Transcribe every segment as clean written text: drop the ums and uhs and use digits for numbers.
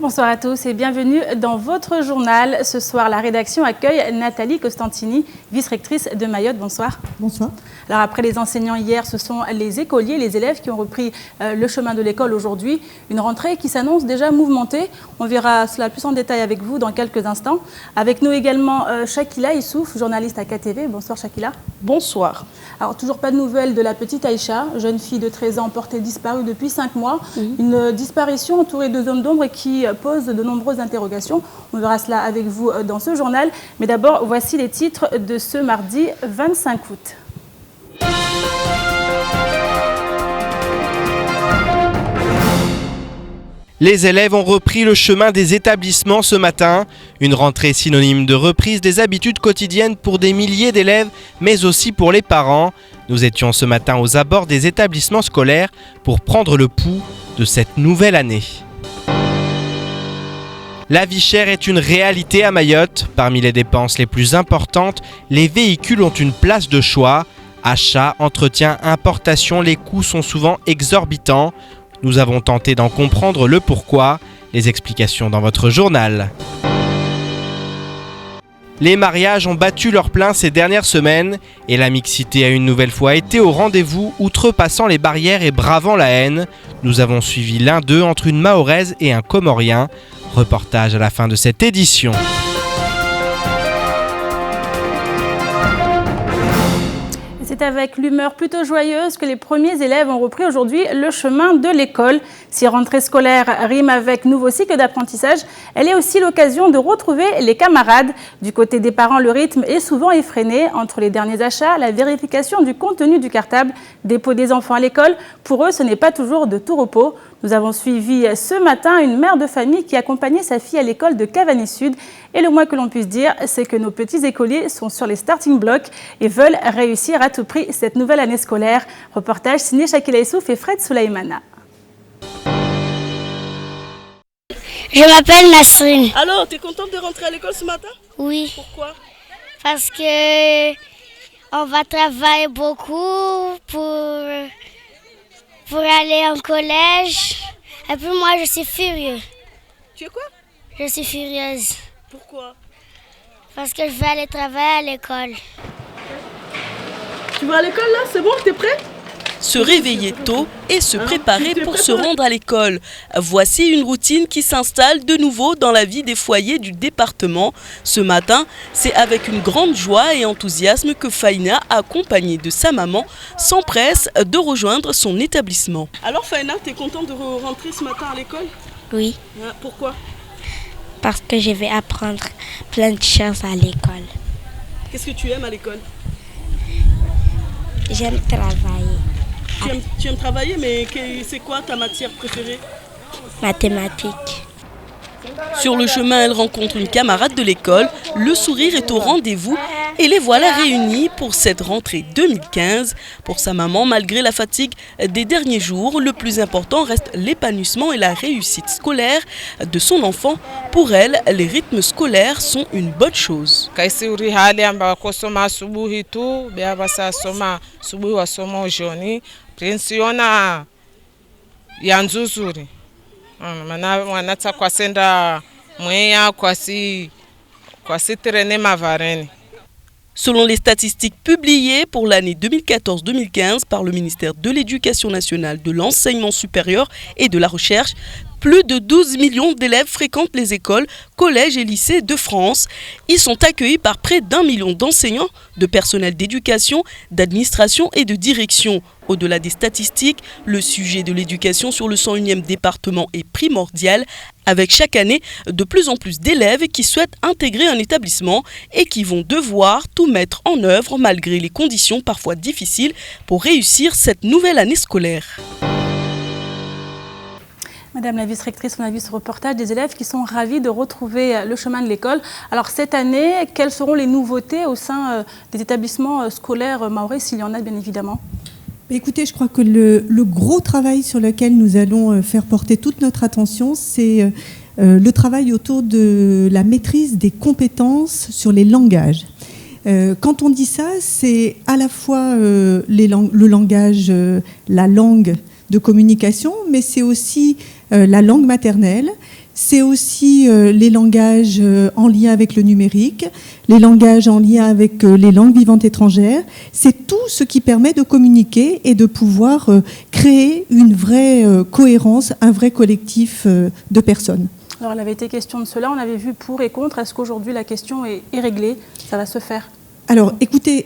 bonsoir à tous et bienvenue dans votre journal. Ce soir, la rédaction accueille Nathalie Costantini, vice-rectrice de Mayotte. Bonsoir. Bonsoir. Alors après les enseignants hier, ce sont les écoliers, les élèves qui ont repris le chemin de l'école aujourd'hui. Une rentrée qui s'annonce déjà mouvementée. On verra cela plus en détail avec vous dans quelques instants. Avec nous également Chakila Issouf, journaliste à KTV. Bonsoir Chakila. Bonsoir. Alors toujours pas de nouvelles de la petite Aïcha, jeune fille de 13 ans portée disparue depuis 5 mois. Une disparition entourée de zones d'ombre qui pose de nombreuses interrogations. On verra cela avec vous dans ce journal. Mais d'abord, voici les titres de ce mardi 25 août. Les élèves ont repris le chemin des établissements ce matin. Une rentrée synonyme de reprise des habitudes quotidiennes pour des milliers d'élèves, mais aussi pour les parents. Nous étions ce matin aux abords des établissements scolaires pour prendre le pouls de cette nouvelle année. La vie chère est une réalité à Mayotte. Parmi les dépenses les plus importantes, les véhicules ont une place de choix. Achat, entretien, importation, les coûts sont souvent exorbitants. Nous avons tenté d'en comprendre le pourquoi. Les explications dans votre journal. Les mariages ont battu leur plein ces dernières semaines et la mixité a une nouvelle fois été au rendez-vous, outrepassant les barrières et bravant la haine. Nous avons suivi l'un d'eux entre une Mahoraise et un Comorien. Reportage à la fin de cette édition. C'est avec l'humeur plutôt joyeuse que les premiers élèves ont repris aujourd'hui le chemin de l'école. Si rentrée scolaire rime avec nouveau cycle d'apprentissage, elle est aussi l'occasion de retrouver les camarades. Du côté des parents, le rythme est souvent effréné. Entre les derniers achats, la vérification du contenu du cartable, dépôt des enfants à l'école, pour eux, ce n'est pas toujours de tout repos. Nous avons suivi ce matin une mère de famille qui accompagnait sa fille à l'école de Cavani Sud. Et le moins que l'on puisse dire, c'est que nos petits écoliers sont sur les starting blocks et veulent réussir à tout prix cette nouvelle année scolaire. Reportage signé Chakila Issouf et Fred Soulaïmana. Je m'appelle Nasrine. Alors, tu es contente de rentrer à l'école ce matin? Oui. Pourquoi? Parce que on va travailler beaucoup pour aller en collège. Et puis moi, je suis furieuse. Tu es quoi? Je suis furieuse. Pourquoi? Parce que je vais aller travailler à l'école. Tu vas à l'école là? C'est bon? T'es prêt? Se réveiller tôt et se préparer pour se rendre à l'école. Voici une routine qui s'installe de nouveau dans la vie des foyers du département. Ce matin, c'est avec une grande joie et enthousiasme que Faïna, accompagnée de sa maman, s'empresse de rejoindre son établissement. Alors Faïna, tu es contente de rentrer ce matin à l'école? Oui. Pourquoi? Parce que je vais apprendre plein de choses à l'école. Qu'est-ce que tu aimes à l'école? J'aime travailler. Tu aimes travailler, mais c'est quoi ta matière préférée? Mathématiques. Sur le chemin, elle rencontre une camarade de l'école. Le sourire est au rendez-vous et les voilà réunis pour cette rentrée 2015. Pour sa maman, malgré la fatigue des derniers jours, le plus important reste l'épanouissement et la réussite scolaire de son enfant. Pour elle, les rythmes scolaires sont une bonne chose. Selon les statistiques publiées pour l'année 2014-2015 par le ministère de l'Éducation nationale, de l'enseignement supérieur et de la recherche, plus de 12 millions d'élèves fréquentent les écoles, collèges et lycées de France. Ils sont accueillis par près d'1 million d'enseignants, de personnel d'éducation, d'administration et de direction. Au-delà des statistiques, le sujet de l'éducation sur le 101e département est primordial, avec chaque année de plus en plus d'élèves qui souhaitent intégrer un établissement et qui vont devoir tout mettre en œuvre malgré les conditions parfois difficiles pour réussir cette nouvelle année scolaire. Madame la vice-rectrice, on a vu ce reportage des élèves qui sont ravis de retrouver le chemin de l'école. Alors cette année, quelles seront les nouveautés au sein des établissements scolaires mahorais, s'il y en a bien évidemment? Écoutez, je crois que le gros travail sur lequel nous allons faire porter toute notre attention, c'est le travail autour de la maîtrise des compétences sur les langages. Quand on dit ça, c'est à la fois le langage, la langue de communication, mais c'est aussi la langue maternelle, c'est aussi les langages en lien avec le numérique, les langages en lien avec les langues vivantes étrangères. C'est tout ce qui permet de communiquer et de pouvoir créer une vraie cohérence, un vrai collectif de personnes. Alors, il avait été question de cela, on avait vu pour et contre. Est-ce qu'aujourd'hui la question est réglée? Ça va se faire? Alors, écoutez,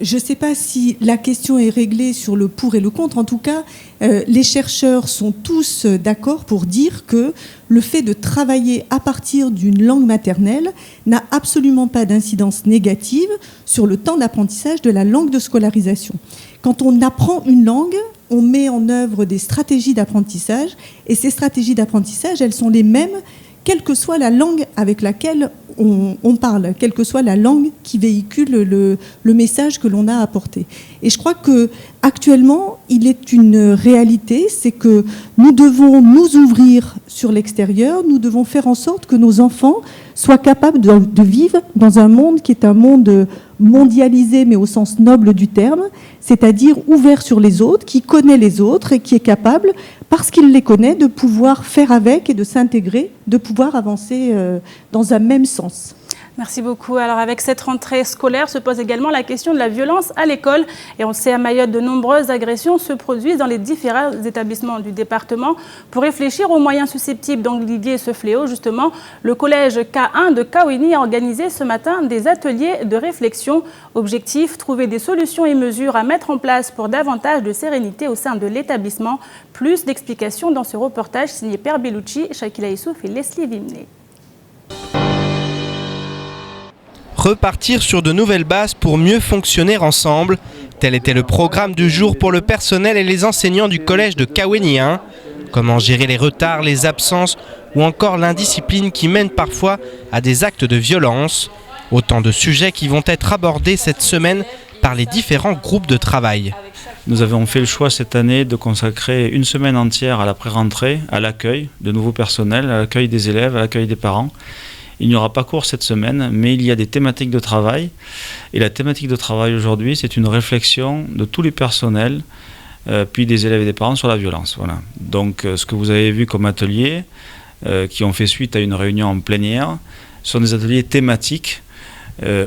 je ne sais pas si la question est réglée sur le pour et le contre. En tout cas, les chercheurs sont tous d'accord pour dire que le fait de travailler à partir d'une langue maternelle n'a absolument pas d'incidence négative sur le temps d'apprentissage de la langue de scolarisation. Quand on apprend une langue, on met en œuvre des stratégies d'apprentissage, et ces stratégies d'apprentissage, elles sont les mêmes quelle que soit la langue avec laquelle on parle, quelle que soit la langue qui véhicule le message que l'on a apporté. Et je crois qu'actuellement, il est une réalité, c'est que nous devons nous ouvrir sur l'extérieur, nous devons faire en sorte que nos enfants soient capables de vivre dans un monde qui est un monde mondialisé, mais au sens noble du terme, c'est-à-dire ouvert sur les autres, qui connaît les autres et qui est capable, parce qu'il les connaît, de pouvoir faire avec et de s'intégrer, de pouvoir avancer dans un même sens. Merci beaucoup. Alors avec cette rentrée scolaire se pose également la question de la violence à l'école. Et on sait à Mayotte, de nombreuses agressions se produisent dans les différents établissements du département. Pour réfléchir aux moyens susceptibles d'endiguer ce fléau, justement, le collège K1 de Kawini a organisé ce matin des ateliers de réflexion. Objectif, trouver des solutions et mesures à mettre en place pour davantage de sérénité au sein de l'établissement. Plus d'explications dans ce reportage signé Père Bellucci, Shakila Issouf et Leslie Vimné. Repartir sur de nouvelles bases pour mieux fonctionner ensemble. Tel était le programme du jour pour le personnel et les enseignants du collège de Kawini 1. Comment gérer les retards, les absences ou encore l'indiscipline qui mène parfois à des actes de violence. Autant de sujets qui vont être abordés cette semaine par les différents groupes de travail. Nous avons fait le choix cette année de consacrer une semaine entière à la pré-rentrée, à l'accueil de nouveaux personnels, à l'accueil des élèves, à l'accueil des parents. Il n'y aura pas cours cette semaine, mais il y a des thématiques de travail. Et la thématique de travail aujourd'hui, c'est une réflexion de tous les personnels, puis des élèves et des parents sur la violence. Voilà. Donc ce que vous avez vu comme ateliers, qui ont fait suite à une réunion en plein air, sont des ateliers thématiques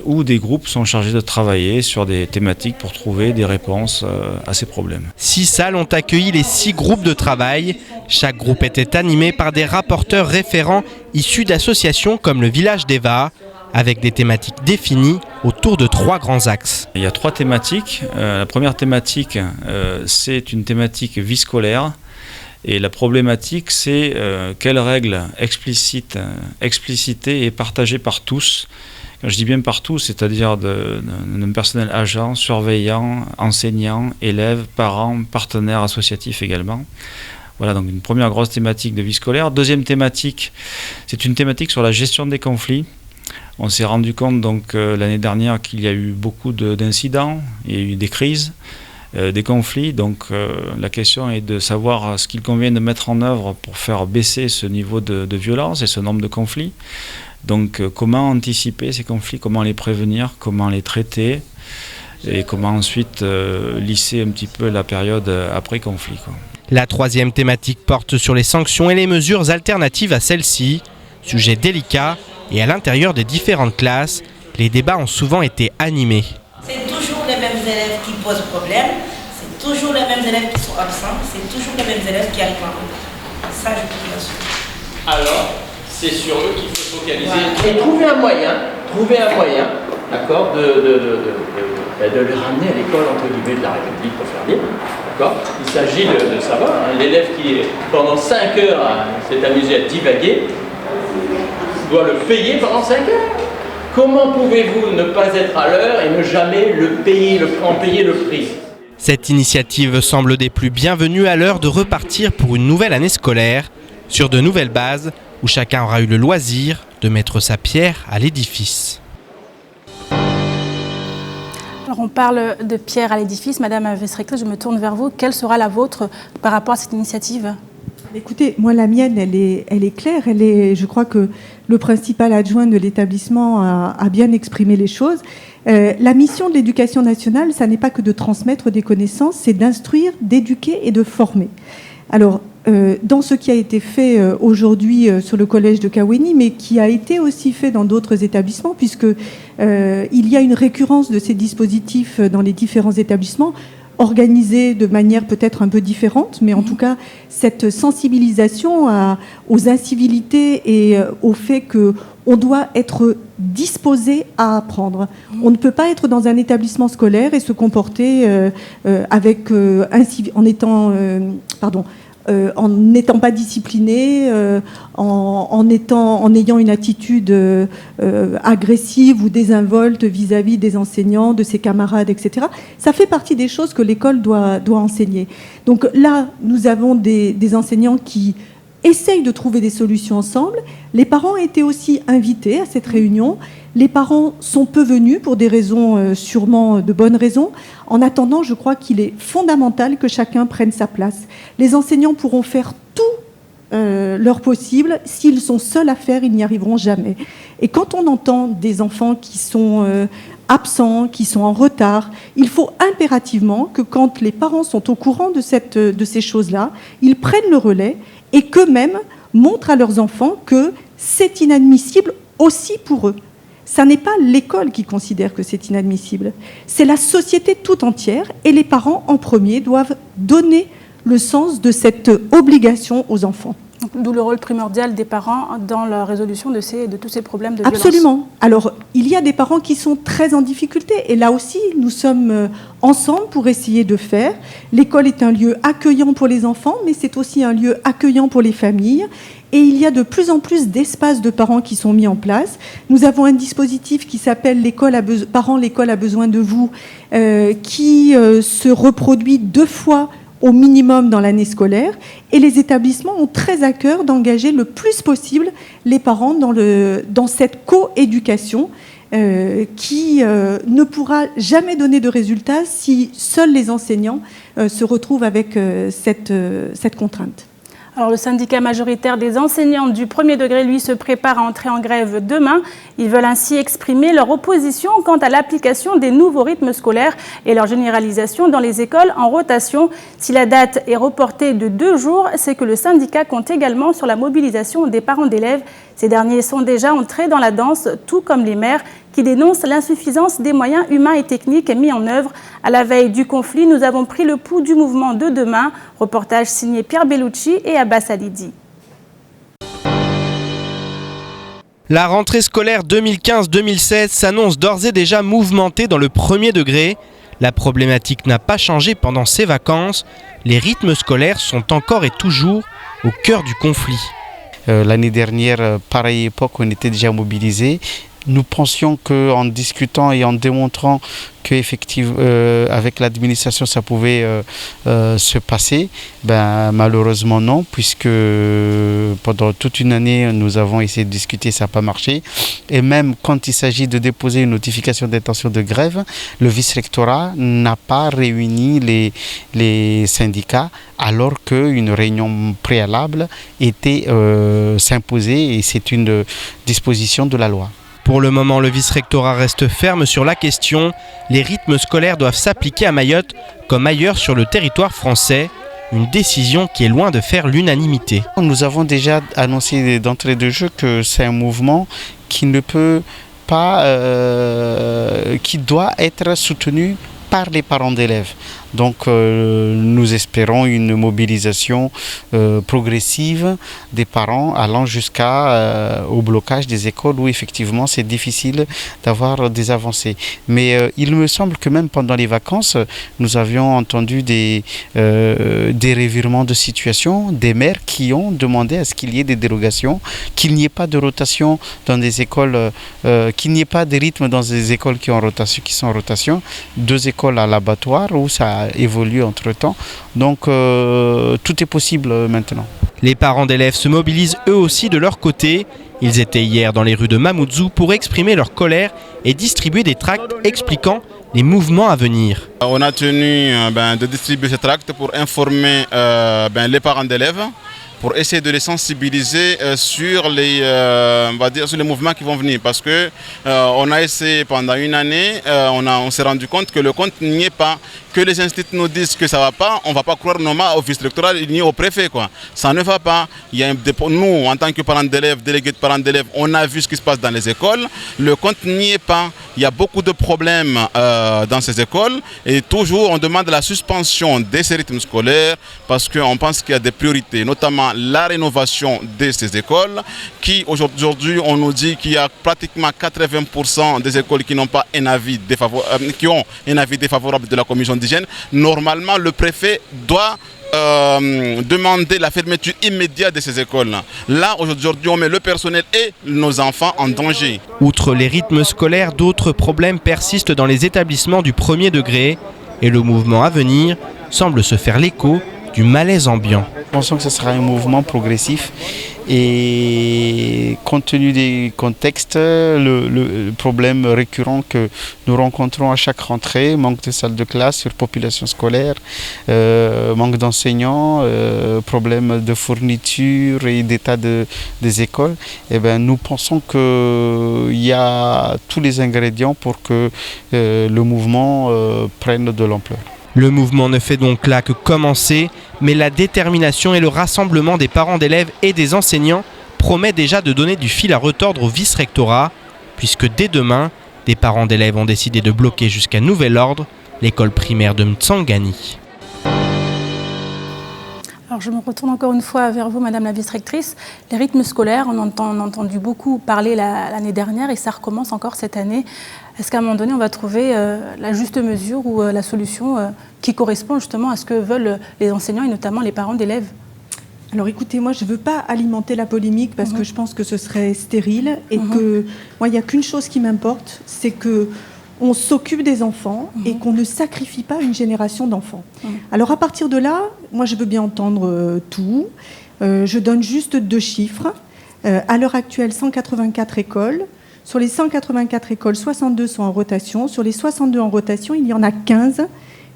où des groupes sont chargés de travailler sur des thématiques pour trouver des réponses à ces problèmes. 6 salles ont accueilli les 6 groupes de travail. Chaque groupe était animé par des rapporteurs référents issus d'associations comme le Village d'Eva, avec des thématiques définies autour de 3 grands axes. Il y a 3 thématiques. La première thématique, c'est une thématique vie scolaire. Et la problématique, c'est quelles règles explicitées et partagées par tous. Quand je dis bien partout, c'est-à-dire d'un personnel agent, surveillant, enseignant, élèves, parents, partenaires associatifs également. Voilà, donc une première grosse thématique de vie scolaire. Deuxième thématique, c'est une thématique sur la gestion des conflits. On s'est rendu compte donc l'année dernière qu'il y a eu beaucoup d'incidents, il y a eu des crises, des conflits. Donc la question est de savoir ce qu'il convient de mettre en œuvre pour faire baisser ce niveau de violence et ce nombre de conflits. Donc comment anticiper ces conflits, comment les prévenir, comment les traiter et comment ensuite lisser un petit peu la période après conflit, quoi. La troisième thématique porte sur les sanctions et les mesures alternatives à celles-ci. Sujet délicat et à l'intérieur des différentes classes, les débats ont souvent été animés. C'est toujours les mêmes élèves qui posent problème, c'est toujours les mêmes élèves qui sont absents, c'est toujours les mêmes élèves qui arrivent en retard. Ça, je peux bien sûr. Alors, c'est sur eux qu'il faut se focaliser. Voilà. Et trouver un moyen, d'accord, de les ramener à l'école, entre guillemets, de la République, pour faire libre. D'accord. Il s'agit de savoir, l'élève qui, pendant 5 heures, s'est amusé à divaguer, doit le payer pendant 5 heures. Comment pouvez-vous ne pas être à l'heure et ne jamais en payer le prix ? Cette initiative semble des plus bienvenues à l'heure de repartir pour une nouvelle année scolaire, sur de nouvelles bases, où chacun aura eu le loisir de mettre sa pierre à l'édifice. Alors on parle de pierre à l'édifice. Madame la vice-rectrice, je me tourne vers vous. Quelle sera la vôtre par rapport à cette initiative ? Écoutez, moi la mienne, elle est claire. Je crois que le principal adjoint de l'établissement a bien exprimé les choses. La mission de l'éducation nationale, ça n'est pas que de transmettre des connaissances, c'est d'instruire, d'éduquer et de former. Alors, dans ce qui a été fait aujourd'hui sur le collège de Kaweni, mais qui a été aussi fait dans d'autres établissements, puisque il y a une récurrence de ces dispositifs dans les différents établissements, organisés de manière peut-être un peu différente, mais en tout cas, cette sensibilisation aux incivilités et au fait qu'on doit être disposé à apprendre. On ne peut pas être dans un établissement scolaire et se comporter en n'étant pas discipliné, en ayant une attitude agressive ou désinvolte vis-à-vis des enseignants, de ses camarades, etc. Ça fait partie des choses que l'école doit enseigner. Donc là, nous avons des enseignants qui essayent de trouver des solutions ensemble. Les parents étaient aussi invités à cette réunion. Les parents sont peu venus pour des raisons, sûrement de bonnes raisons. En attendant, je crois qu'il est fondamental que chacun prenne sa place. Les enseignants pourront faire tout leur possible. S'ils sont seuls à faire, ils n'y arriveront jamais. Et quand on entend des enfants qui sont absents, qui sont en retard, il faut impérativement que quand les parents sont au courant de ces choses-là, ils prennent le relais et qu'eux-mêmes montrent à leurs enfants que c'est inadmissible aussi pour eux. Ça n'est pas l'école qui considère que c'est inadmissible, c'est la société tout entière et les parents en premier doivent donner le sens de cette obligation aux enfants. D'où le rôle primordial des parents dans la résolution de tous ces problèmes de violence. Absolument. Alors, il y a des parents qui sont très en difficulté et là aussi, nous sommes ensemble pour essayer de faire. L'école est un lieu accueillant pour les enfants, mais c'est aussi un lieu accueillant pour les familles. Et il y a de plus en plus d'espaces de parents qui sont mis en place. Nous avons un dispositif qui s'appelle Parents, l'école a besoin de vous, qui se reproduit 2 fois au minimum dans l'année scolaire. Et les établissements ont très à cœur d'engager le plus possible les parents dans cette co-éducation qui ne pourra jamais donner de résultats si seuls les enseignants se retrouvent avec cette contrainte. Alors, le syndicat majoritaire des enseignants du premier degré, lui, se prépare à entrer en grève demain. Ils veulent ainsi exprimer leur opposition quant à l'application des nouveaux rythmes scolaires et leur généralisation dans les écoles en rotation. Si la date est reportée de 2 jours, c'est que le syndicat compte également sur la mobilisation des parents d'élèves. Ces derniers sont déjà entrés dans la danse, tout comme les maires qui dénoncent l'insuffisance des moyens humains et techniques mis en œuvre. À la veille du conflit, nous avons pris le pouls du mouvement de demain. Reportage signé Pierre Bellucci et Abbas Alidi. La rentrée scolaire 2015-2016 s'annonce d'ores et déjà mouvementée dans le premier degré. La problématique n'a pas changé pendant ces vacances. Les rythmes scolaires sont encore et toujours au cœur du conflit. L'année dernière, pareille époque, on était déjà mobilisés. Nous pensions qu'en discutant et en démontrant qu'effectivement, avec l'administration, ça pouvait se passer. Malheureusement non, puisque pendant toute une année, nous avons essayé de discuter, ça n'a pas marché. Et même quand il s'agit de déposer une notification d'intention de grève, le vice-rectorat n'a pas réuni les syndicats, alors qu'une réunion préalable était s'imposait, et c'est une disposition de la loi. Pour le moment, le vice-rectorat reste ferme sur la question. Les rythmes scolaires doivent s'appliquer à Mayotte comme ailleurs sur le territoire français. Une décision qui est loin de faire l'unanimité. Nous avons déjà annoncé d'entrée de jeu que c'est un mouvement qui ne peut pas, qui doit être soutenu par les parents d'élèves. Donc nous espérons une mobilisation progressive des parents allant jusqu'au blocage des écoles où effectivement c'est difficile d'avoir des avancées. Mais il me semble que même pendant les vacances, nous avions entendu des revirements de situation, des maires qui ont demandé à ce qu'il y ait des dérogations, qu'il n'y ait pas de rotation dans des écoles, qu'il n'y ait pas de rythme dans des écoles qui sont en rotation, 2 écoles à l'abattoir où ça évolue entre-temps. Donc tout est possible maintenant. Les parents d'élèves se mobilisent eux aussi de leur côté. Ils étaient hier dans les rues de Mamoudzou pour exprimer leur colère et distribuer des tracts expliquant les mouvements à venir. On a tenu de distribuer ces tracts pour informer les parents d'élèves pour essayer de les sensibiliser sur on va dire, sur les mouvements qui vont venir. Parce que on a essayé pendant une année, on s'est rendu compte que le compte n'y est pas. Que les instituts nous disent que ça ne va pas, on ne va pas croire normal au vice électoral ni au préfet, quoi. Ça ne va pas. Nous, en tant que parents d'élèves, délégués de parents d'élèves, on a vu ce qui se passe dans les écoles. Le compte n'y est pas. Il y a beaucoup de problèmes dans ces écoles et toujours on demande la suspension de ces rythmes scolaires parce qu'on pense qu'il y a des priorités, notamment la rénovation de ces écoles qui aujourd'hui on nous dit qu'il y a pratiquement 80% des écoles qui n'ont pas un avis défavorable, qui ont un avis défavorable de la commission d'hygiène. Normalement, le préfet doit demander la fermeture immédiate de ces écoles. Là, aujourd'hui, on met le personnel et nos enfants en danger. Outre les rythmes scolaires, d'autres problèmes persistent dans les établissements du premier degré et le mouvement à venir semble se faire l'écho du malaise ambiant. Pensons que ce sera un mouvement progressif et compte tenu des contextes, le problème récurrent que nous rencontrons à chaque rentrée, manque de salles de classe, surpopulation scolaire, manque d'enseignants, problème de fourniture et d'état des écoles, eh bien, nous pensons qu'il y a tous les ingrédients pour que le mouvement prenne de l'ampleur. Le mouvement ne fait donc là que commencer, mais la détermination et le rassemblement des parents d'élèves et des enseignants promet déjà de donner du fil à retordre au vice-rectorat, puisque dès demain, des parents d'élèves ont décidé de bloquer jusqu'à nouvel ordre l'école primaire de Mtsangani. Alors je me retourne encore une fois vers vous, Madame la vice-rectrice. Les rythmes scolaires, on a entendu beaucoup parler l'année dernière et ça recommence encore cette année. Est-ce qu'à un moment donné, on va trouver la juste mesure ou la solution qui correspond justement à ce que veulent les enseignants et notamment les parents d'élèves? Alors écoutez, moi je ne veux pas alimenter la polémique parce que je pense que ce serait stérile et que moi il n'y a qu'une chose qui m'importe, c'est que on s'occupe des enfants et qu'on ne sacrifie pas une génération d'enfants. Alors à partir de là, moi je veux bien entendre tout. Je donne juste 2 chiffres. À l'heure actuelle, 184 écoles. Sur les 184 écoles, 62 sont en rotation. Sur les 62 en rotation, il y en a 15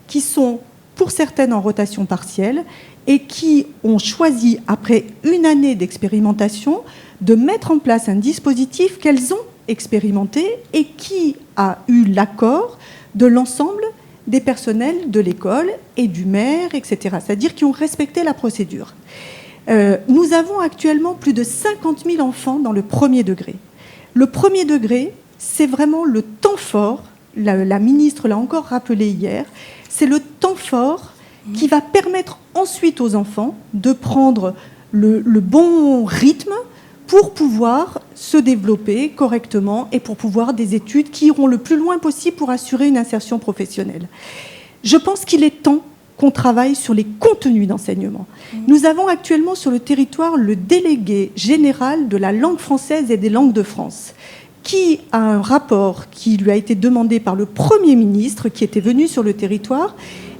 qui sont, pour certaines, en rotation partielle et qui ont choisi, après une année d'expérimentation, de mettre en place un dispositif qu'elles ont expérimenté et qui a eu l'accord de l'ensemble des personnels de l'école et du maire, etc. C'est-à-dire qui ont respecté la procédure. Nous avons actuellement plus de 50 000 enfants dans le premier degré. Le premier degré, c'est vraiment le temps fort, la ministre l'a encore rappelé hier, c'est le temps fort qui va permettre ensuite aux enfants de prendre le bon rythme pour pouvoir se développer correctement et pour pouvoir des études qui iront le plus loin possible pour assurer une insertion professionnelle. Je pense qu'il est temps qu'on travaille sur les contenus d'enseignement. Nous avons actuellement sur le territoire le délégué général de la langue française et des langues de France, qui a un rapport qui lui a été demandé par le Premier ministre qui était venu sur le territoire.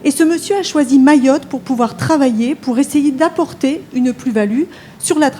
Et ce monsieur a choisi Mayotte pour pouvoir travailler, pour essayer d'apporter une plus-value sur le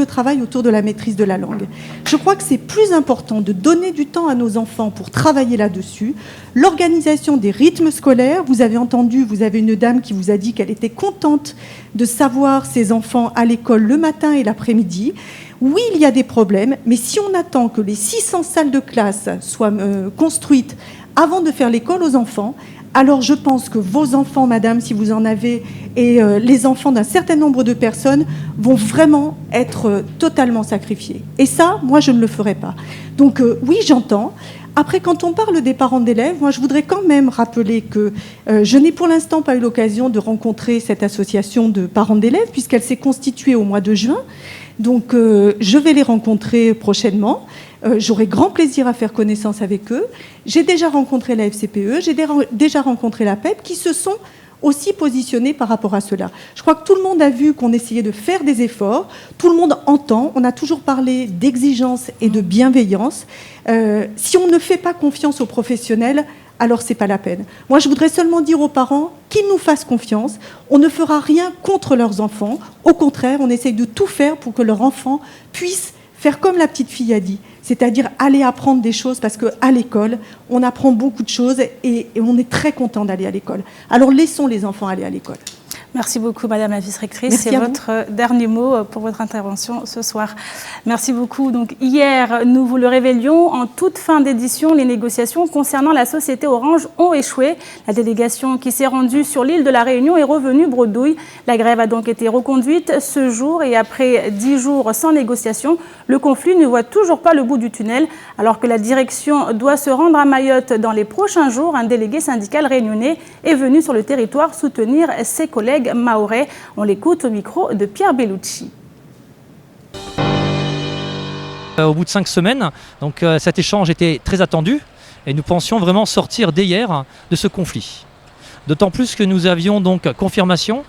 travail autour de la maîtrise de la langue. Je crois que c'est plus important de donner du temps à nos enfants pour travailler là-dessus. L'organisation des rythmes scolaires, vous avez entendu, vous avez une dame qui vous a dit qu'elle était contente de savoir ses enfants à l'école le matin et l'après-midi. Oui, il y a des problèmes, mais si on attend que les 600 salles de classe soient construites avant de faire l'école aux enfants, alors je pense que vos enfants, madame, si vous en avez, et les enfants d'un certain nombre de personnes vont vraiment être totalement sacrifiés. Et ça, moi, je ne le ferai pas. Donc oui, j'entends. Après, quand on parle des parents d'élèves, moi, je voudrais quand même rappeler que je n'ai pour l'instant pas eu l'occasion de rencontrer cette association de parents d'élèves, puisqu'elle s'est constituée au mois de juin. Donc, je vais les rencontrer prochainement. J'aurai grand plaisir à faire connaissance avec eux. J'ai déjà rencontré la FCPE, j'ai déjà rencontré la PEP, qui se sont aussi positionnés par rapport à cela. Je crois que tout le monde a vu qu'on essayait de faire des efforts. Tout le monde entend. On a toujours parlé d'exigence et de bienveillance. Si on ne fait pas confiance aux professionnels, alors c'est pas la peine. Moi, je voudrais seulement dire aux parents qu'ils nous fassent confiance. On ne fera rien contre leurs enfants. Au contraire, on essaye de tout faire pour que leur enfant puisse faire comme la petite fille a dit, c'est-à-dire aller apprendre des choses, parce qu'à l'école, on apprend beaucoup de choses et on est très content d'aller à l'école. Alors laissons les enfants aller à l'école. Merci beaucoup, Madame la vice-rectrice. C'est votre dernier mot pour votre intervention ce soir. Merci beaucoup. Donc, hier, nous vous le révélions, en toute fin d'édition, les négociations concernant la société Orange ont échoué. La délégation qui s'est rendue sur l'île de la Réunion est revenue bredouille. La grève a donc été reconduite ce jour et après 10 jours sans négociation, le conflit ne voit toujours pas le bout du tunnel. Alors que la direction doit se rendre à Mayotte dans les prochains jours, un délégué syndical réunionnais est venu sur le territoire soutenir ses collègues mahorais. On l'écoute au micro de Pierre Bellucci. Au bout de 5 semaines, donc, cet échange était très attendu et nous pensions vraiment sortir dès hier de ce conflit. D'autant plus que nous avions donc confirmation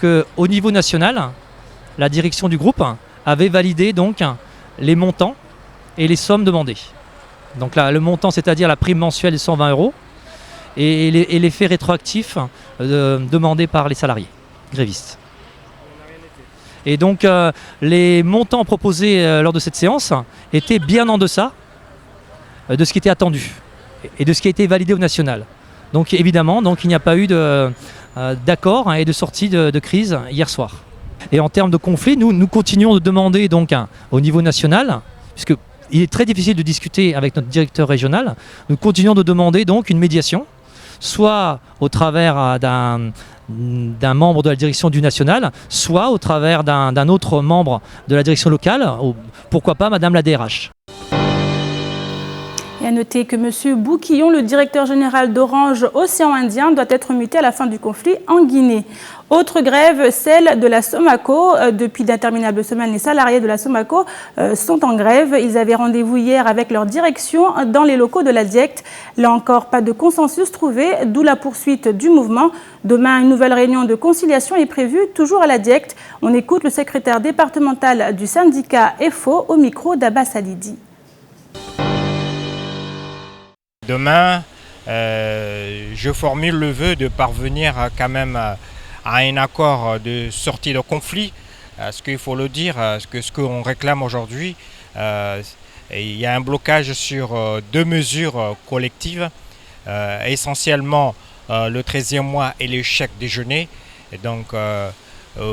qu'au niveau national, la direction du groupe avait validé donc les montants et les sommes demandées. Donc là, le montant, c'est-à-dire la prime mensuelle de 120 € et les faits rétroactifs demandés par les salariés grévistes. Et donc les montants proposés lors de cette séance étaient bien en deçà de ce qui était attendu et de ce qui a été validé au national. Donc évidemment, il n'y a pas eu d'accord et de sortie de crise hier soir. Et en termes de conflit, nous continuons de demander donc au niveau national, puisque il est très difficile de discuter avec notre directeur régional, nous continuons de demander donc une médiation, soit au travers d'un membre de la direction du national, soit au travers d'un autre membre de la direction locale, ou pourquoi pas Madame la DRH. Et à noter que M. Bouquillon, le directeur général d'Orange Océan Indien, doit être muté à la fin du conflit en Guinée. Autre grève, celle de la Somaco. Depuis d'interminables semaines, les salariés de la Somaco sont en grève. Ils avaient rendez-vous hier avec leur direction dans les locaux de la DIECT. Là encore, pas de consensus trouvé, d'où la poursuite du mouvement. Demain, une nouvelle réunion de conciliation est prévue, toujours à la DIECT. On écoute le secrétaire départemental du syndicat EFO au micro d'Abbas Alidi. Demain, je formule le vœu de parvenir quand même à un accord de sortie de conflit. Ce qu'il faut le dire, ce qu'on réclame aujourd'hui, il y a un blocage sur 2 mesures collectives, essentiellement le 13e mois et le chèque déjeuner. Et donc,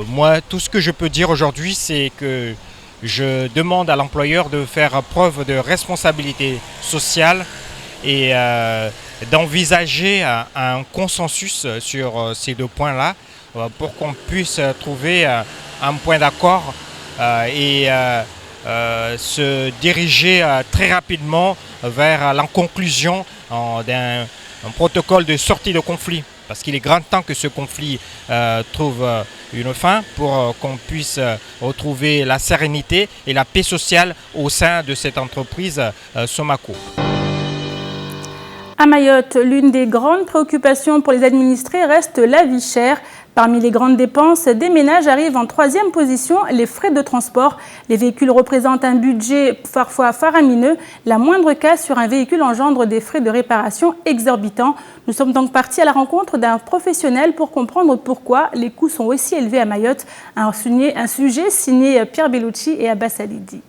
moi, tout ce que je peux dire aujourd'hui, c'est que je demande à l'employeur de faire preuve de responsabilité sociale et d'envisager un consensus sur ces 2 points-là pour qu'on puisse trouver un point d'accord et se diriger très rapidement vers la conclusion d'un protocole de sortie de conflit. Parce qu'il est grand temps que ce conflit trouve une fin pour qu'on puisse retrouver la sérénité et la paix sociale au sein de cette entreprise Somaco. À Mayotte, l'une des grandes préoccupations pour les administrés reste la vie chère. Parmi les grandes dépenses des ménages arrivent en 3e position les frais de transport. Les véhicules représentent un budget parfois faramineux. La moindre casse sur un véhicule engendre des frais de réparation exorbitants. Nous sommes donc partis à la rencontre d'un professionnel pour comprendre pourquoi les coûts sont aussi élevés à Mayotte. Un sujet signé Pierre Bellucci et Abbas Alidi.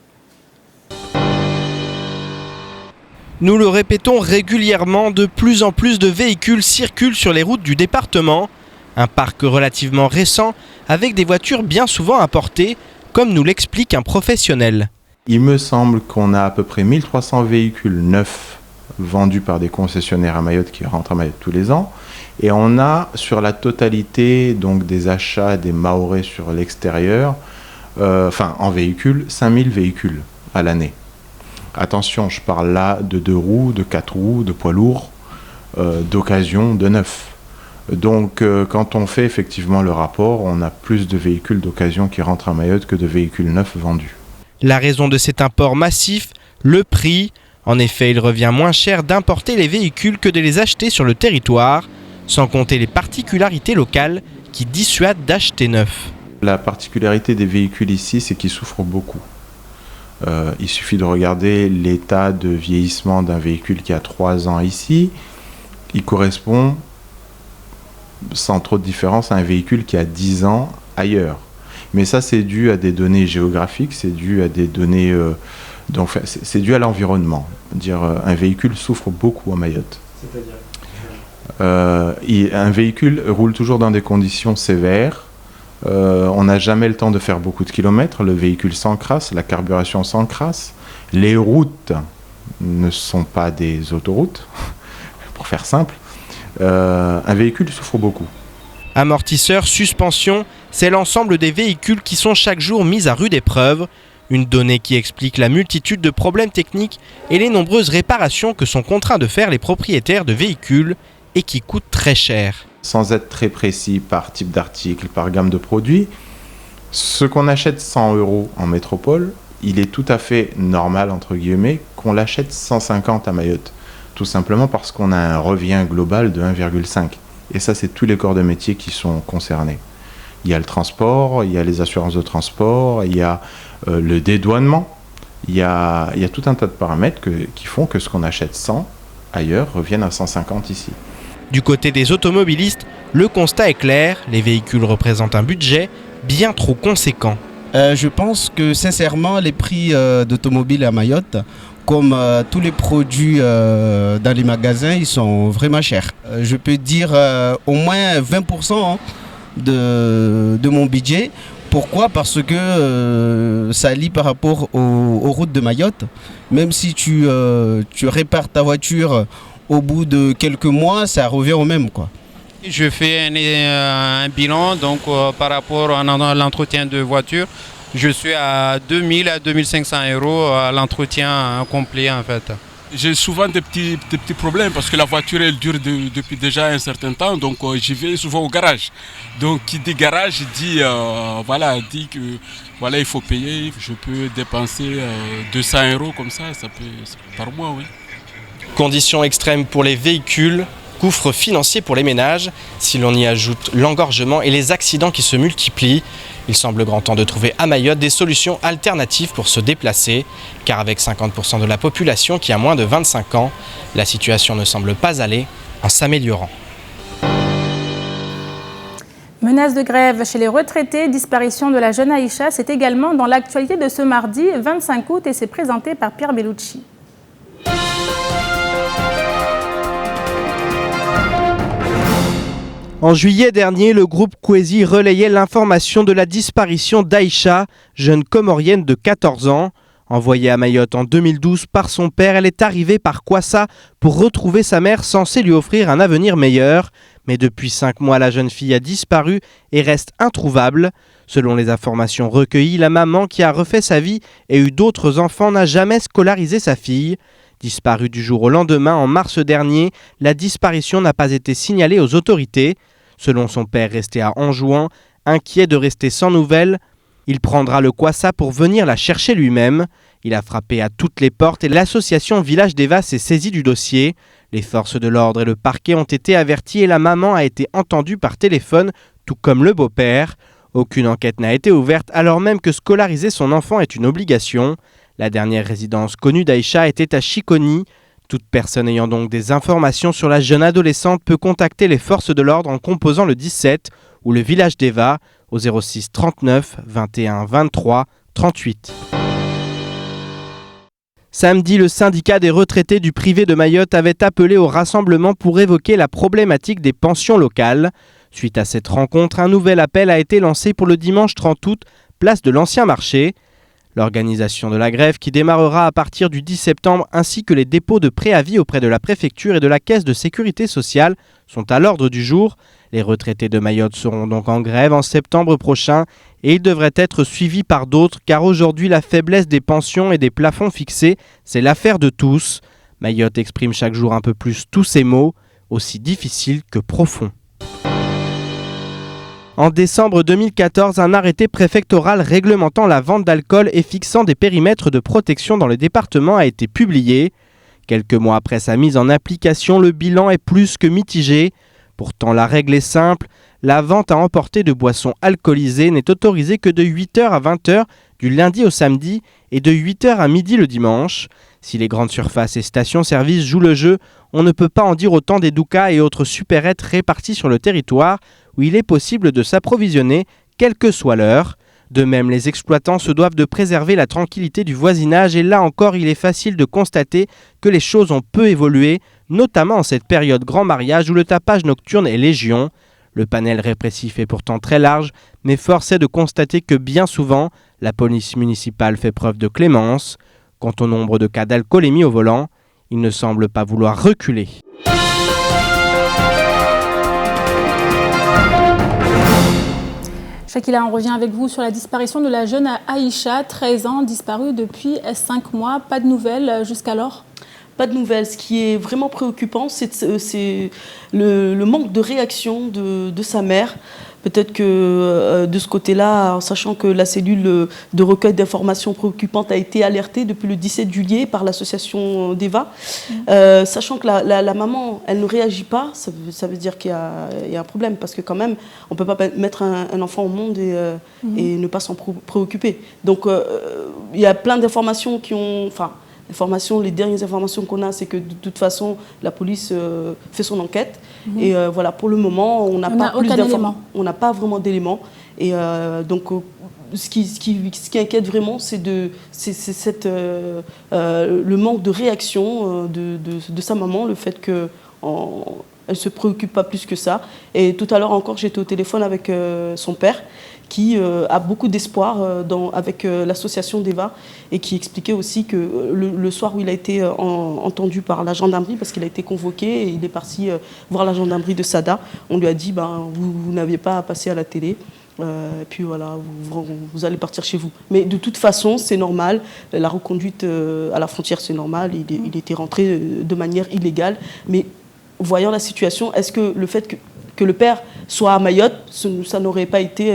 Nous le répétons régulièrement, de plus en plus de véhicules circulent sur les routes du département. Un parc relativement récent avec des voitures bien souvent importées, comme nous l'explique un professionnel. Il me semble qu'on a à peu près 1300 véhicules neufs vendus par des concessionnaires à Mayotte qui rentrent à Mayotte tous les ans. Et on a sur la totalité donc, des achats des Mahorais sur l'extérieur, en véhicules, 5000 véhicules à l'année. Attention, je parle là de 2 roues, de 4 roues, de poids lourds, d'occasion, de neuf. Donc quand on fait effectivement le rapport, on a plus de véhicules d'occasion qui rentrent à Mayotte que de véhicules neufs vendus. La raison de cet import massif, le prix. En effet, il revient moins cher d'importer les véhicules que de les acheter sur le territoire, sans compter les particularités locales qui dissuadent d'acheter neuf. La particularité des véhicules ici, c'est qu'ils souffrent beaucoup. Il suffit de regarder l'état de vieillissement d'un véhicule qui a 3 ans ici. Il correspond sans trop de différence à un véhicule qui a 10 ans ailleurs. Mais ça, c'est dû à des données géographiques, c'est dû à des données... c'est dû à l'environnement. Un véhicule souffre beaucoup à Mayotte. Un véhicule roule toujours dans des conditions sévères. On n'a jamais le temps de faire beaucoup de kilomètres. Le véhicule s'encrasse, la carburation s'encrasse. Les routes ne sont pas des autoroutes, pour faire simple. Un véhicule souffre beaucoup. Amortisseurs, suspension, c'est l'ensemble des véhicules qui sont chaque jour mis à rude épreuve. Une donnée qui explique la multitude de problèmes techniques et les nombreuses réparations que sont contraints de faire les propriétaires de véhicules et qui coûtent très cher. Sans être très précis par type d'article, par gamme de produits, ce qu'on achète 100 € en métropole, il est tout à fait normal, entre guillemets, qu'on l'achète 150 à Mayotte. Tout simplement parce qu'on a un revient global de 1,5. Et ça, c'est tous les corps de métier qui sont concernés. Il y a le transport, il y a les assurances de transport, il y a le dédouanement, il y a tout un tas de paramètres qui font que ce qu'on achète 100 ailleurs revienne à 150 ici. Du côté des automobilistes, le constat est clair, les véhicules représentent un budget bien trop conséquent. Je pense que sincèrement, les prix d'automobile à Mayotte, comme tous les produits dans les magasins, ils sont vraiment chers. Je peux dire au moins 20% de mon budget. Pourquoi ? Parce que ça lie par rapport aux routes de Mayotte. Même si tu répares ta voiture au bout de quelques mois, ça revient au même, quoi. Je fais un bilan donc par rapport à l'entretien de voiture. Je suis à 2000 à 2500 € à l'entretien complet en fait. J'ai souvent des petits problèmes parce que la voiture elle dure depuis déjà un certain temps, donc j'y vais souvent au garage. Donc qui dit garage dit que voilà, il faut payer, je peux dépenser 200 € comme ça peut par mois, oui. Conditions extrêmes pour les véhicules, gouffre financier pour les ménages. Si l'on y ajoute l'engorgement et les accidents qui se multiplient, il semble grand temps de trouver à Mayotte des solutions alternatives pour se déplacer, car avec 50% de la population qui a moins de 25 ans, la situation ne semble pas aller en s'améliorant. Menace de grève chez les retraités, disparition de la jeune Aïcha, c'est également dans l'actualité de ce mardi 25 août et c'est présenté par Pierre Bellucci. En juillet dernier, le groupe Kwezi relayait l'information de la disparition d'Aïcha, jeune comorienne de 14 ans. Envoyée à Mayotte en 2012 par son père, elle est arrivée par Kwassa pour retrouver sa mère censée lui offrir un avenir meilleur. Mais depuis 5 mois, la jeune fille a disparu et reste introuvable. Selon les informations recueillies, la maman qui a refait sa vie et eu d'autres enfants n'a jamais scolarisé sa fille. Disparue du jour au lendemain en mars dernier, la disparition n'a pas été signalée aux autorités. Selon son père resté à Anjouan, inquiet de rester sans nouvelles, il prendra le Kwassa pour venir la chercher lui-même. Il a frappé à toutes les portes et l'association Village d'Eva s'est saisie du dossier. Les forces de l'ordre et le parquet ont été avertis et la maman a été entendue par téléphone, tout comme le beau-père. Aucune enquête n'a été ouverte alors même que scolariser son enfant est une obligation. La dernière résidence connue d'Aïcha était à Chiconi. Toute personne ayant donc des informations sur la jeune adolescente peut contacter les forces de l'ordre en composant le 17 ou le Village d'Eva au 06 39 21 23 38. Samedi, le syndicat des retraités du privé de Mayotte avait appelé au rassemblement pour évoquer la problématique des pensions locales. Suite à cette rencontre, un nouvel appel a été lancé pour le dimanche 30 août, place de l'Ancien Marché. L'organisation de la grève qui démarrera à partir du 10 septembre ainsi que les dépôts de préavis auprès de la préfecture et de la caisse de sécurité sociale sont à l'ordre du jour. Les retraités de Mayotte seront donc en grève en septembre prochain et ils devraient être suivis par d'autres car aujourd'hui la faiblesse des pensions et des plafonds fixés, c'est l'affaire de tous. Mayotte exprime chaque jour un peu plus tous ces mots, aussi difficiles que profonds. En décembre 2014, un arrêté préfectoral réglementant la vente d'alcool et fixant des périmètres de protection dans le département a été publié. Quelques mois après sa mise en application, le bilan est plus que mitigé. Pourtant, la règle est simple, la vente à emporter de boissons alcoolisées n'est autorisée que de 8h à 20h du lundi au samedi et de 8h à midi le dimanche. Si les grandes surfaces et stations-service jouent le jeu, on ne peut pas en dire autant des doukas et autres supérettes répartis sur le territoire où il est possible de s'approvisionner, quelle que soit l'heure. De même, les exploitants se doivent de préserver la tranquillité du voisinage et là encore, il est facile de constater que les choses ont peu évolué, notamment en cette période grand mariage où le tapage nocturne est légion. Le panel répressif est pourtant très large, mais force est de constater que bien souvent, la police municipale fait preuve de clémence. Quant au nombre de cas d'alcoolémie au volant, il ne semble pas vouloir reculer. Chakila, on revient avec vous sur la disparition de la jeune Aïcha, 13 ans, disparue depuis 5 mois. Pas de nouvelles jusqu'alors ? Pas de nouvelles. Ce qui est vraiment préoccupant, c'est le manque de réaction de sa mère. Peut-être que de ce côté-là, en sachant que la cellule de recueil d'informations préoccupantes a été alertée depuis le 17 juillet par l'association DEVA, sachant que la maman, elle ne réagit pas, ça veut dire qu'il y a un problème, parce que quand même, on ne peut pas mettre un enfant au monde et ne pas s'en préoccuper. Donc, il y a plein d'informations qui ont... Enfin, les dernières informations qu'on a, c'est que de toute façon, la police fait son enquête. Et voilà, pour le moment, on n'a pas plus d'informations. On n'a pas vraiment d'éléments. Et donc, ce qui inquiète vraiment, c'est le manque de réaction de sa maman, le fait qu'elle ne se préoccupe pas plus que ça. Et tout à l'heure encore, j'étais au téléphone avec son père, qui a beaucoup d'espoir avec l'association DEVA et qui expliquait aussi que le soir où il a été entendu par la gendarmerie, parce qu'il a été convoqué et il est parti voir la gendarmerie de Sada, on lui a dit vous n'aviez pas à passer à la télé, et puis voilà, vous allez partir chez vous. Mais de toute façon, c'est normal, la reconduite à la frontière, c'est normal, il était rentré de manière illégale, mais voyant la situation, est-ce que le fait que le père soit à Mayotte, ça n'aurait pas été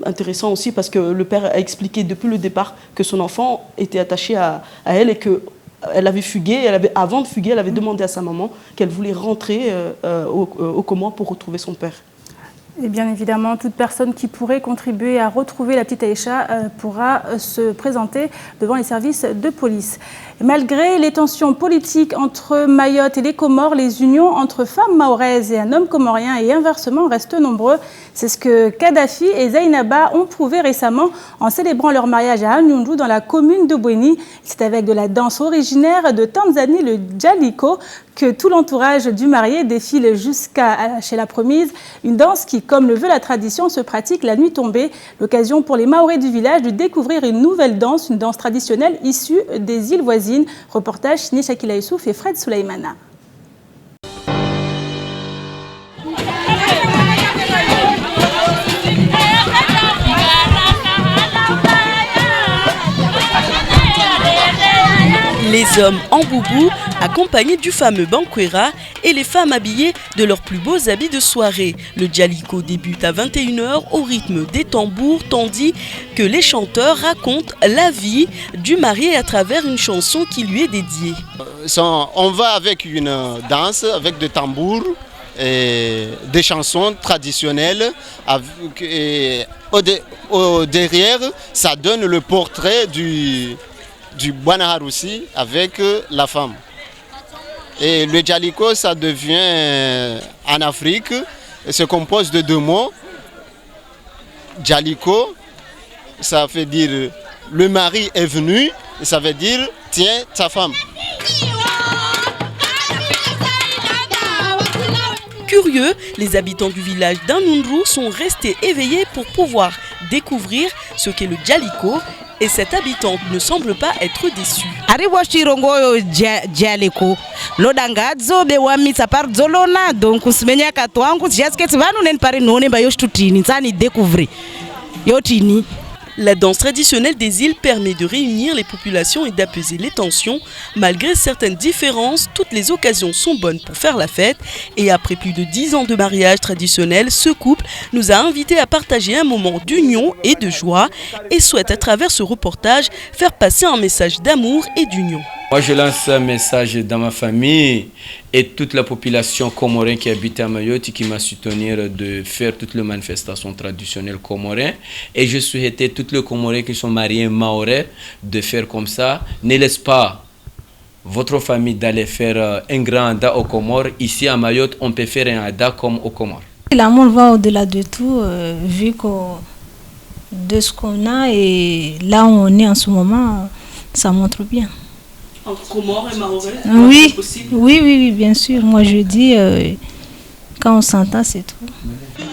intéressant aussi, parce que le père a expliqué depuis le départ que son enfant était attaché à elle et qu'elle avait fugué, avant de fuguer, elle avait demandé à sa maman qu'elle voulait rentrer au Comores pour retrouver son père. Et bien évidemment, toute personne qui pourrait contribuer à retrouver la petite Aïcha pourra se présenter devant les services de police. Et malgré les tensions politiques entre Mayotte et les Comores, les unions entre femmes mahoraises et un homme comorien et inversement restent nombreux. C'est ce que Kadhafi et Zainaba ont prouvé récemment en célébrant leur mariage à Anyundu dans la commune de Bweni. C'est avec de la danse originaire de Tanzanie, le Jaliko, que tout l'entourage du marié défile jusqu'à chez la promise. Une danse qui, comme le veut la tradition, se pratique la nuit tombée. L'occasion pour les Mahorais du village de découvrir une nouvelle danse, une danse traditionnelle issue des îles voisines. Reportage signé Shakila Youssouf et Fred Souleymana. Les hommes en boubou, accompagnés du fameux banquera, et les femmes habillées de leurs plus beaux habits de soirée. Le Jaliko débute à 21h au rythme des tambours, tandis que les chanteurs racontent la vie du marié à travers une chanson qui lui est dédiée. On va avec une danse, avec des tambours, et des chansons traditionnelles. Et derrière, ça donne le portrait du Bwana Harusi avec la femme. Et le Jaliko, ça devient en Afrique, se compose de 2 mots. Jaliko, ça veut dire le mari est venu, et ça veut dire tiens ta femme. Curieux, les habitants du village d'Anyundu sont restés éveillés pour pouvoir découvrir ce qu'est le Jaliko. Et cette habitante ne semble pas être déçue. La danse traditionnelle des îles permet de réunir les populations et d'apaiser les tensions. Malgré certaines différences, toutes les occasions sont bonnes pour faire la fête. Et après plus de 10 ans de mariage traditionnel, ce couple nous a invités à partager un moment d'union et de joie et souhaite à travers ce reportage faire passer un message d'amour et d'union. Moi, je lance un message dans ma famille et toute la population comorienne qui habite à Mayotte qui m'a soutenu de faire toutes les manifestations traditionnelles comoriennes. Et je souhaitais tous les Comoriens qui sont mariés mahorais de faire comme ça. Ne laisse pas votre famille d'aller faire un grand Ada aux Comores. Ici à Mayotte, on peut faire un Ada comme aux Comores. L'amour va au-delà de tout, vu de ce qu'on a et là où on est en ce moment, ça montre bien. Entre Comores et Mahorais? Oui, oui, bien sûr. Moi, je dis, quand on s'entend, c'est tout.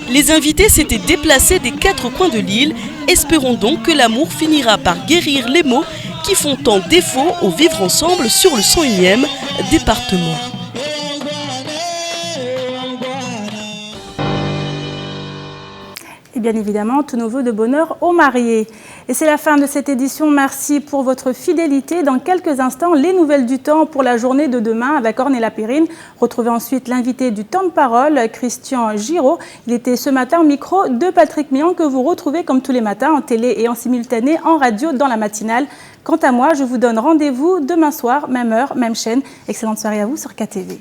Les invités s'étaient déplacés des 4 coins de l'île. Espérons donc que l'amour finira par guérir les maux qui font tant défaut au vivre ensemble sur le 101e département. Et bien évidemment, tous nos vœux de bonheur aux mariés. Et c'est la fin de cette édition. Merci pour votre fidélité. Dans quelques instants, les nouvelles du temps pour la journée de demain avec Ornella Périne. Retrouvez ensuite l'invité du temps de parole, Christian Giraud. Il était ce matin au micro de Patrick Méan que vous retrouvez comme tous les matins en télé et en simultané en radio dans la matinale. Quant à moi, je vous donne rendez-vous demain soir, même heure, même chaîne. Excellente soirée à vous sur KTV.